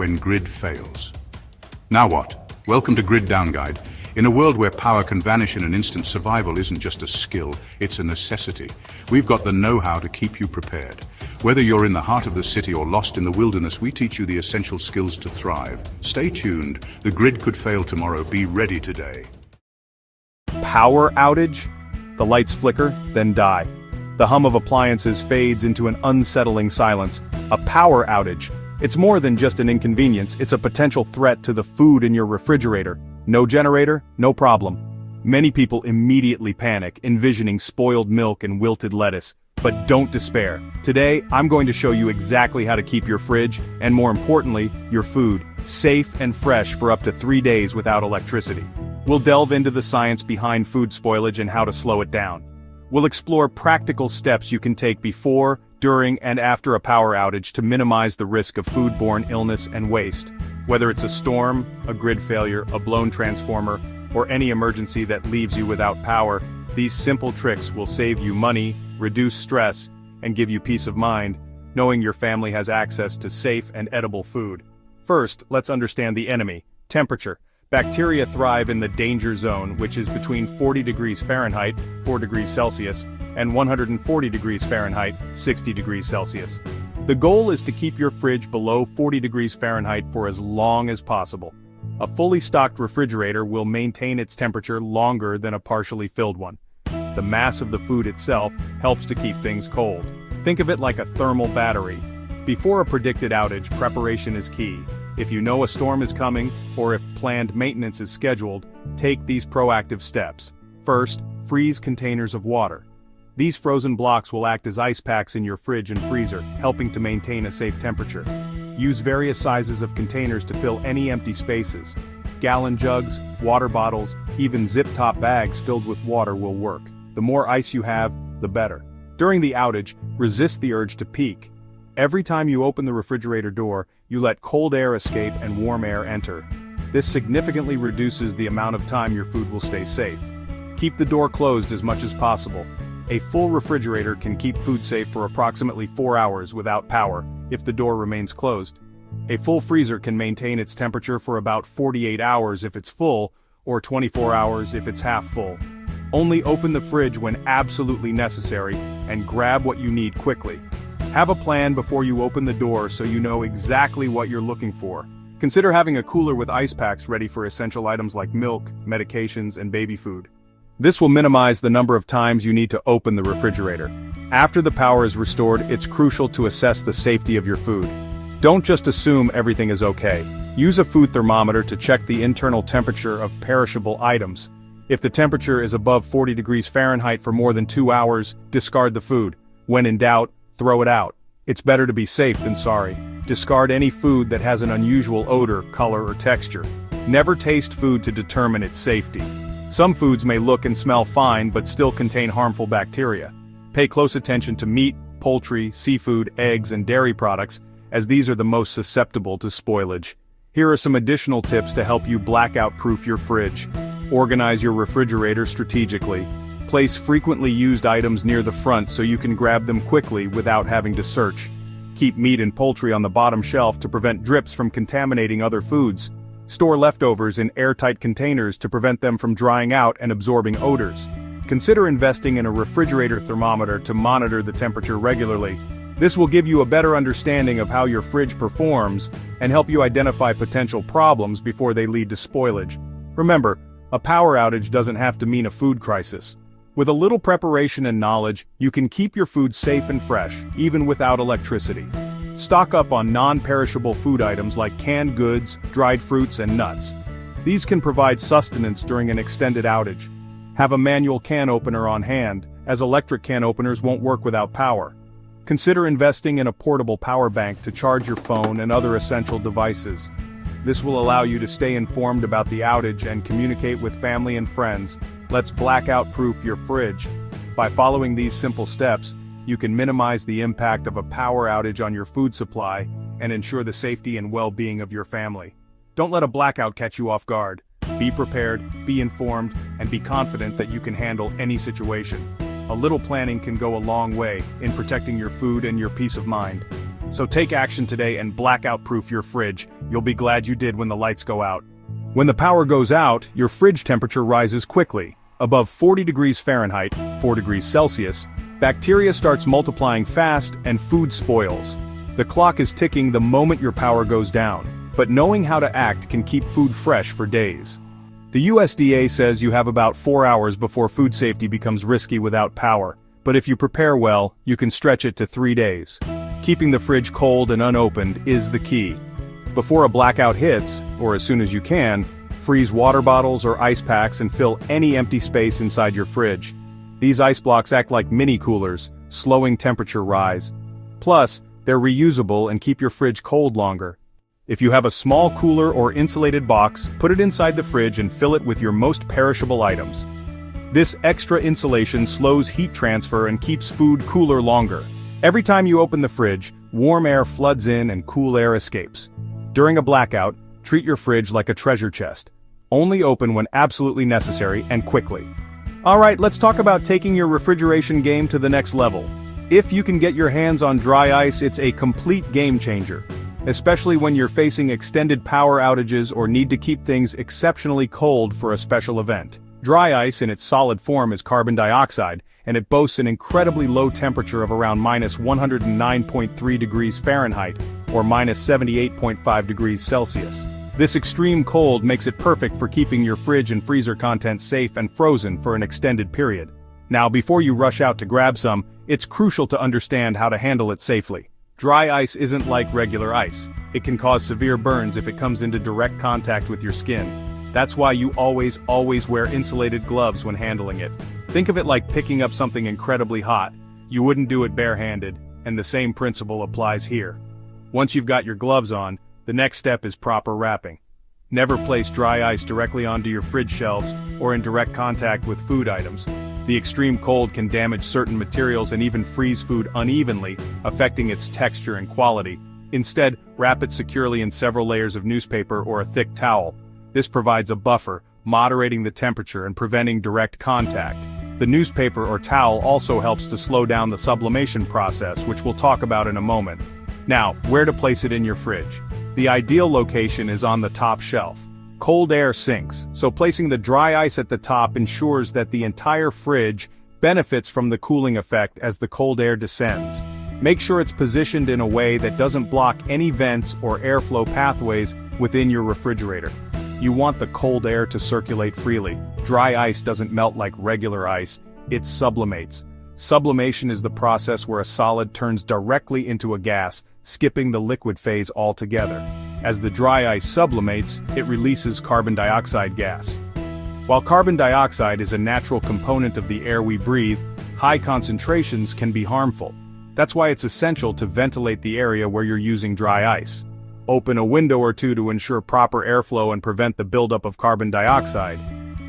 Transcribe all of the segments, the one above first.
when grid fails. Now what? Welcome to Grid Down Guide. In a world where power can vanish in an instant, survival isn't just a skill, it's a necessity. We've got the know-how to keep you prepared. Whether you're in the heart of the city or lost in the wilderness, we teach you the essential skills to thrive. Stay tuned. The grid could fail tomorrow. Be ready today. Power outage? The lights flicker, then die. The hum of appliances fades into an unsettling silence. A power outage. It's more than just an inconvenience, it's a potential threat to the food in your refrigerator. No generator? No problem. Many people immediately panic, envisioning spoiled milk and wilted lettuce. But don't despair. Today, I'm going to show you exactly how to keep your fridge, and more importantly, your food, safe and fresh for up to 3 days without electricity. We'll delve into the science behind food spoilage and how to slow it down. We'll explore practical steps you can take before, during, and after a power outage to minimize the risk of foodborne illness and waste. Whether it's a storm, a grid failure, a blown transformer, or any emergency that leaves you without power, these simple tricks will save you money, reduce stress, and give you peace of mind, knowing your family has access to safe and edible food. First, let's understand the enemy, temperature. Bacteria thrive in the danger zone, which is between 40 degrees Fahrenheit, 4 degrees Celsius, and 140 degrees Fahrenheit, 60 degrees Celsius. The goal is to keep your fridge below 40 degrees Fahrenheit for as long as possible. A fully stocked refrigerator will maintain its temperature longer than a partially filled one. The mass of the food itself helps to keep things cold. Think of it like a thermal battery. Before a predicted outage, preparation is key. If you know a storm is coming, or if planned maintenance is scheduled, take these proactive steps. First, freeze containers of water. These frozen blocks will act as ice packs in your fridge and freezer, helping to maintain a safe temperature. Use various sizes of containers to fill any empty spaces. Gallon jugs, water bottles, even zip-top bags filled with water will work. The more ice you have, the better. During the outage, resist the urge to peek. Every time you open the refrigerator door, you let cold air escape and warm air enter. This significantly reduces the amount of time your food will stay safe. Keep the door closed as much as possible. A full refrigerator can keep food safe for approximately 4 hours without power, if the door remains closed. A full freezer can maintain its temperature for about 48 hours if it's full, or 24 hours if it's half full. Only open the fridge when absolutely necessary, and grab what you need quickly. Have a plan before you open the door so you know exactly what you're looking for. Consider having a cooler with ice packs ready for essential items like milk, medications, and baby food. This will minimize the number of times you need to open the refrigerator. After the power is restored, it's crucial to assess the safety of your food. Don't just assume everything is okay. Use a food thermometer to check the internal temperature of perishable items. If the temperature is above 40 degrees Fahrenheit for more than 2 hours, discard the food. When in doubt, throw it out. It's better to be safe than sorry. Discard any food that has an unusual odor, color, or texture. Never taste food to determine its safety. Some foods may look and smell fine but still contain harmful bacteria. Pay close attention to meat, poultry, seafood, eggs, and dairy products, as these are the most susceptible to spoilage. Here are some additional tips to help you blackout-proof your fridge. Organize your refrigerator strategically. Place frequently used items near the front so you can grab them quickly without having to search. Keep meat and poultry on the bottom shelf to prevent drips from contaminating other foods. Store leftovers in airtight containers to prevent them from drying out and absorbing odors. Consider investing in a refrigerator thermometer to monitor the temperature regularly. This will give you a better understanding of how your fridge performs and help you identify potential problems before they lead to spoilage. Remember, a power outage doesn't have to mean a food crisis. With a little preparation and knowledge, you can keep your food safe and fresh, even without electricity. Stock up on non-perishable food items like canned goods, dried fruits, and nuts. These can provide sustenance during an extended outage. Have a manual can opener on hand, as electric can openers won't work without power. Consider investing in a portable power bank to charge your phone and other essential devices. This will allow you to stay informed about the outage and communicate with family and friends. Let's blackout-proof your fridge. By following these simple steps, you can minimize the impact of a power outage on your food supply and ensure the safety and well-being of your family. Don't let a blackout catch you off guard. Be prepared, be informed, and be confident that you can handle any situation. A little planning can go a long way in protecting your food and your peace of mind. So take action today and blackout-proof your fridge. You'll be glad you did when the lights go out. When the power goes out, your fridge temperature rises quickly. Above 40 degrees Fahrenheit, 4 degrees Celsius, bacteria starts multiplying fast and food spoils. The clock is ticking the moment your power goes down, but knowing how to act can keep food fresh for days. The USDA says you have about 4 hours before food safety becomes risky without power, but if you prepare well, you can stretch it to 3 days. Keeping the fridge cold and unopened is the key. Before a blackout hits, or as soon as you can, freeze water bottles or ice packs and fill any empty space inside your fridge. These ice blocks act like mini coolers, slowing temperature rise. Plus, they're reusable and keep your fridge cold longer. If you have a small cooler or insulated box, put it inside the fridge and fill it with your most perishable items. This extra insulation slows heat transfer and keeps food cooler longer. Every time you open the fridge, warm air floods in and cool air escapes. During a blackout, treat your fridge like a treasure chest. Only open when absolutely necessary and quickly. Alright, let's talk about taking your refrigeration game to the next level. If you can get your hands on dry ice, it's a complete game changer. Especially when you're facing extended power outages or need to keep things exceptionally cold for a special event. Dry ice in its solid form is carbon dioxide, and it boasts an incredibly low temperature of around -109.3 degrees Fahrenheit, or -78.5 degrees Celsius. This extreme cold makes it perfect for keeping your fridge and freezer contents safe and frozen for an extended period. Now, before you rush out to grab some, it's crucial to understand how to handle it safely. Dry ice isn't like regular ice. It can cause severe burns if it comes into direct contact with your skin. That's why you always wear insulated gloves when handling it. Think of it like picking up something incredibly hot. You wouldn't do it barehanded, and the same principle applies here. Once you've got your gloves on, the next step is proper wrapping. Never place dry ice directly onto your fridge shelves or in direct contact with food items. The extreme cold can damage certain materials and even freeze food unevenly, affecting its texture and quality. Instead, wrap it securely in several layers of newspaper or a thick towel. This provides a buffer, moderating the temperature and preventing direct contact. The newspaper or towel also helps to slow down the sublimation process, which we'll talk about in a moment. Now, where to place it in your fridge? The ideal location is on the top shelf. Cold air sinks, so placing the dry ice at the top ensures that the entire fridge benefits from the cooling effect as the cold air descends. Make sure it's positioned in a way that doesn't block any vents or airflow pathways within your refrigerator. You want the cold air to circulate freely. Dry ice doesn't melt like regular ice, it sublimates. Sublimation is the process where a solid turns directly into a gas, skipping the liquid phase altogether. As the dry ice sublimates, it releases carbon dioxide gas. While carbon dioxide is a natural component of the air we breathe, high concentrations can be harmful. That's why it's essential to ventilate the area where you're using dry ice. Open a window or two to ensure proper airflow and prevent the buildup of carbon dioxide.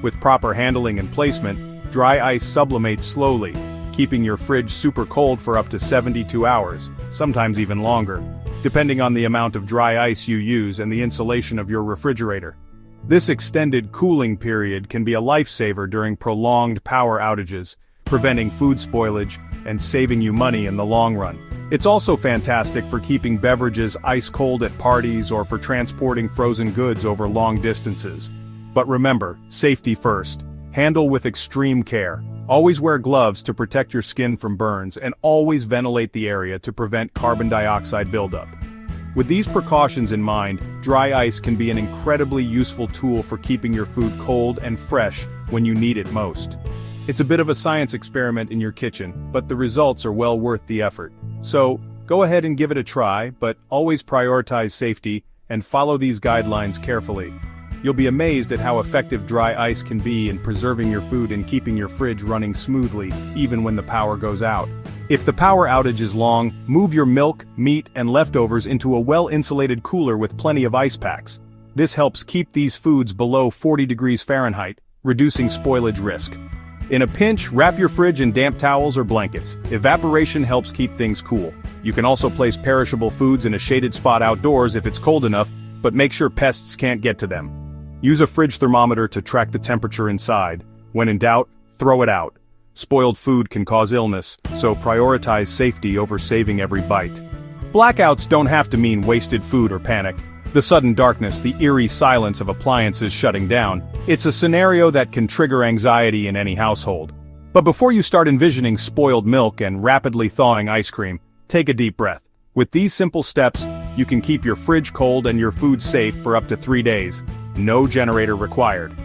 With proper handling and placement, dry ice sublimates slowly, keeping your fridge super cold for up to 72 hours, sometimes even longer, depending on the amount of dry ice you use and the insulation of your refrigerator. This extended cooling period can be a lifesaver during prolonged power outages, preventing food spoilage and saving you money in the long run. It's also fantastic for keeping beverages ice cold at parties or for transporting frozen goods over long distances. But remember, safety first. Handle with extreme care. Always wear gloves to protect your skin from burns and always ventilate the area to prevent carbon dioxide buildup. With these precautions in mind, dry ice can be an incredibly useful tool for keeping your food cold and fresh when you need it most. It's a bit of a science experiment in your kitchen, but the results are well worth the effort. So, go ahead and give it a try, but always prioritize safety and follow these guidelines carefully. You'll be amazed at how effective dry ice can be in preserving your food and keeping your fridge running smoothly, even when the power goes out. If the power outage is long, move your milk, meat, and leftovers into a well-insulated cooler with plenty of ice packs. This helps keep these foods below 40 degrees Fahrenheit, reducing spoilage risk. In a pinch, wrap your fridge in damp towels or blankets. Evaporation helps keep things cool. You can also place perishable foods in a shaded spot outdoors if it's cold enough, but make sure pests can't get to them. Use a fridge thermometer to track the temperature inside. When in doubt, throw it out. Spoiled food can cause illness, so prioritize safety over saving every bite. Blackouts don't have to mean wasted food or panic. The sudden darkness, the eerie silence of appliances shutting down, it's a scenario that can trigger anxiety in any household. But before you start envisioning spoiled milk and rapidly thawing ice cream, take a deep breath. With these simple steps, you can keep your fridge cold and your food safe for up to 3 days. No generator required.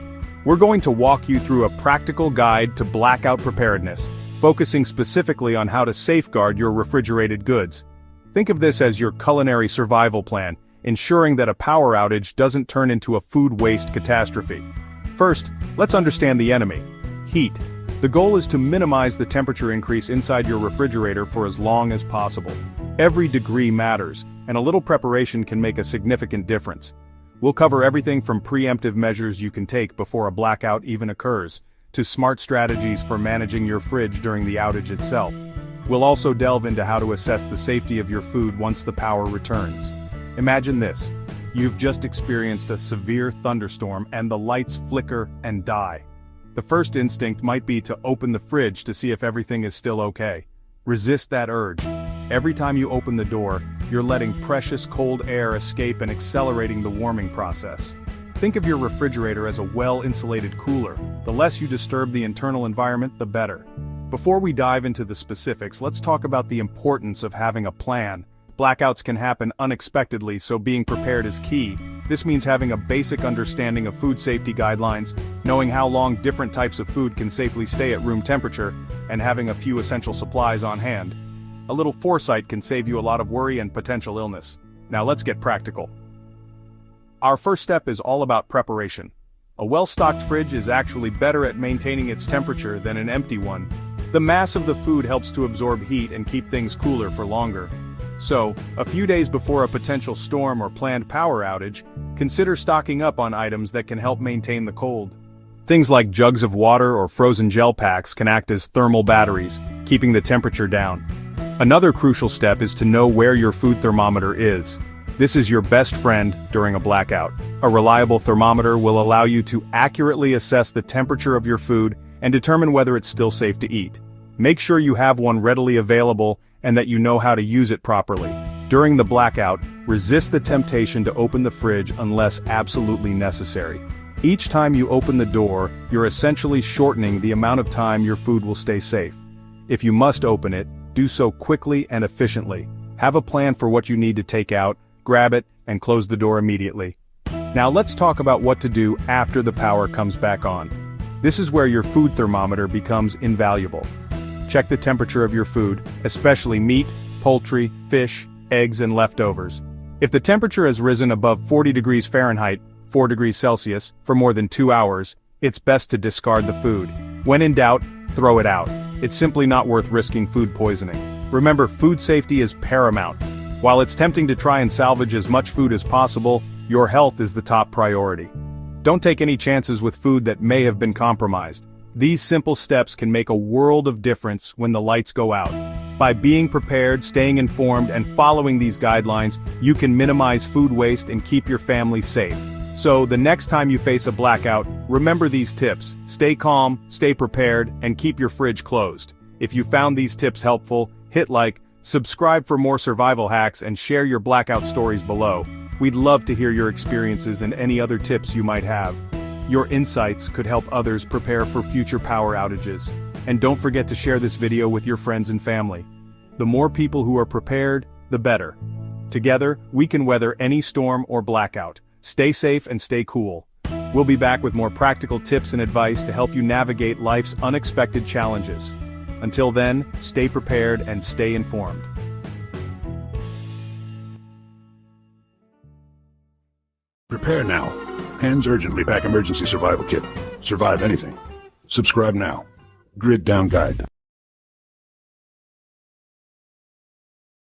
We're going to walk you through a practical guide to blackout preparedness, focusing specifically on how to safeguard your refrigerated goods. Think of this as your culinary survival plan, ensuring that a power outage doesn't turn into a food waste catastrophe. First, let's understand the enemy: heat. The goal is to minimize the temperature increase inside your refrigerator for as long as possible. Every degree matters, and a little preparation can make a significant difference. We'll cover everything from preemptive measures you can take before a blackout even occurs, to smart strategies for managing your fridge during the outage itself. We'll also delve into how to assess the safety of your food once the power returns. Imagine this: you've just experienced a severe thunderstorm and the lights flicker and die. The first instinct might be to open the fridge to see if everything is still okay. Resist that urge. Every time you open the door, you're letting precious cold air escape and accelerating the warming process. Think of your refrigerator as a well-insulated cooler. The less you disturb the internal environment, the better. Before we dive into the specifics, let's talk about the importance of having a plan. Blackouts can happen unexpectedly, so being prepared is key. This means having a basic understanding of food safety guidelines, knowing how long different types of food can safely stay at room temperature, and having a few essential supplies on hand. A little foresight can save you a lot of worry and potential illness. Now let's get practical. Our first step is all about preparation. A well-stocked fridge is actually better at maintaining its temperature than an empty one. The mass of the food helps to absorb heat and keep things cooler for longer. So, a few days before a potential storm or planned power outage, consider stocking up on items that can help maintain the cold. Things like jugs of water or frozen gel packs can act as thermal batteries, keeping the temperature down. Another crucial step is to know where your food thermometer is. This is your best friend during a blackout. A reliable thermometer will allow you to accurately assess the temperature of your food and determine whether it's still safe to eat. Make sure you have one readily available and that you know how to use it properly. During the blackout, resist the temptation to open the fridge unless absolutely necessary. Each time you open the door, you're essentially shortening the amount of time your food will stay safe. If you must open it, do so quickly and efficiently. Have a plan for what you need to take out, grab it, and close the door immediately. Now let's talk about what to do after the power comes back on. This is where your food thermometer becomes invaluable. Check the temperature of your food, especially meat, poultry, fish, eggs, and leftovers. If the temperature has risen above 40 degrees Fahrenheit, 4 degrees Celsius, for more than 2 hours, it's best to discard the food. When in doubt, throw it out. It's simply not worth risking food poisoning. Remember, food safety is paramount. While it's tempting to try and salvage as much food as possible, your health is the top priority. Don't take any chances with food that may have been compromised. These simple steps can make a world of difference when the lights go out. By being prepared, staying informed, and following these guidelines, you can minimize food waste and keep your family safe. So, the next time you face a blackout, remember these tips. Stay calm, stay prepared, and keep your fridge closed. If you found these tips helpful, hit like, subscribe for more survival hacks, and share your blackout stories below. We'd love to hear your experiences and any other tips you might have. Your insights could help others prepare for future power outages. And don't forget to share this video with your friends and family. The more people who are prepared, the better. Together, we can weather any storm or blackout. Stay safe and stay cool. We'll be back with more practical tips and advice to help you navigate life's unexpected challenges. Until then, stay prepared and stay informed. Prepare now. Hands urgently pack emergency survival kit. Survive anything. Subscribe now. Grid Down Guide.